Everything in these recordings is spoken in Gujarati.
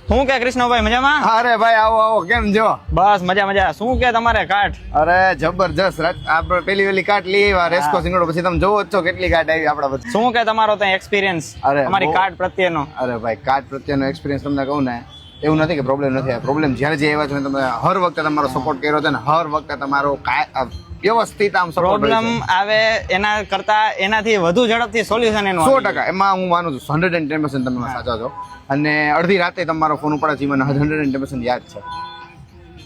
શું કે કૃષ્ણભાઈ મજામાં? અરે ભાઈ આવો આવો, કેમ છો? બસ મજા. શું કે તમારે કાઠ? અરે જબરજસ્ત. આપણે પેલી કાટ લઈ આવ્યા રેસ્કો સિંગડો, પછી તમે જોવો જ છો કેટલી કાટ આવી આપણા પછી. શું કે તમારો ત્યાં એક્સપિરિયન્સ અરે અમારી કાઠ પ્રત્યેનો? અરે ભાઈ કાટ પ્રત્યેનો એક્સપિરિયન્સ તમને કહું ને, એવું નથી કે પ્રોબ્લેમ નથી આવ્યો. પ્રોબ્લેમ જ્યારે જે આવ્યા છે તમે હર વખતે તમારો સપોર્ટ કર્યો છે ને હર વખતે તમારો વ્યવસ્થિત આમ સપોર્ટ. પ્રોબ્લેમ આવે એના કરતા એનાથી વધુ ઝડપથી સોલ્યુશન એનું 100% એમાં હું માનું છું. 110% તમે સાચા છો. અને અડધી રાતે તમારો ફોન ઉપાડે છે, મને 110% યાદ છે.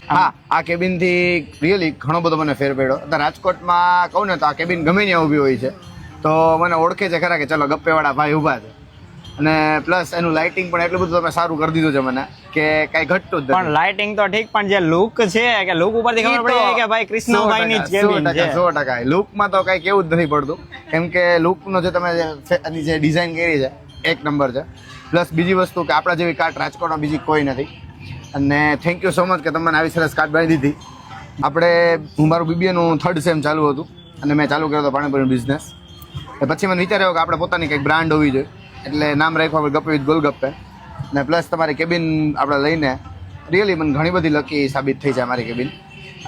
હા, આ કેબિન થી રિયલી ઘણો બધો મને ફેર પડ્યો. અત્યારે રાજકોટમાં કહું ને તો આ કેબિન ગમે ત્યાં ઊભી હોય છે તો મને ઓળખે છે ખરા કે ચલો ગપ્પેવાળા ભાઈ ઊભા છે. અને પ્લસ એનું લાઇટિંગ પણ એટલું બધું તમે સારું કરી દીધું છે મને કે કઈ ઘટતું જ પણ લાઇટિંગ તો ઠીક, પણ જે લુક છે કે લુક ઉપરથી ખબર પડી જાય કે ભાઈ કૃષ્ણભાઈ ની જ કેબિન છે. 100% લુકમાં તો કઈ કેવું જ નથી પડતું, કેમ કે લુકનો જે તમે જે ડિઝાઇન કરી છે એક નંબર છે. પ્લસ બીજી વસ્તુ કે આપણા જેવી કાર્ટ રાજકોટમાં બીજી કોઈ નથી. અને થેન્ક યુ સો મચ કે તમને આવી સરસ કાર્ટ બનાવી દીધી. હું મારું બીબીએનું 3rd સેમ ચાલુ હતું અને મેં ચાલુ કર્યો હતો પાણીપુરીનો બિઝનેસ. પછી મને વિચાર આવ્યો કે આપણે પોતાની કંઈક બ્રાન્ડ હોવી જોઈએ, એટલે નામ રાખ્યું આપણે ગપ્પે વિથ ગોલગપ્પે. ને પ્લસ તમારી કેબિન આપણે લઈને રિયલી મને ઘણી બધી લકી સાબિત થઈ છે અમારી કેબિન.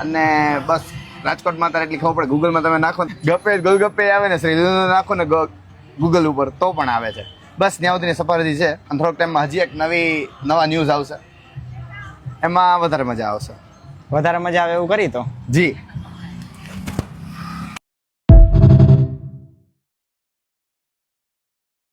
અને બસ રાજકોટમાં અત્યારે એટલી ખબર પડે, ગૂગલમાં તમે નાખો ગપ્પે વિથ ગોલગપ્પે આવે ને, શ્રી નાખો ને ગૂગલ ઉપર તો પણ આવે છે. બસ ત્યાં સુધીની સફર છે. અને થોડોક ટાઈમમાં હજી એક નવા ન્યૂઝ આવશે, એમાં વધારે મજા આવશે. વધારે મજા આવે એવું કરી તો જી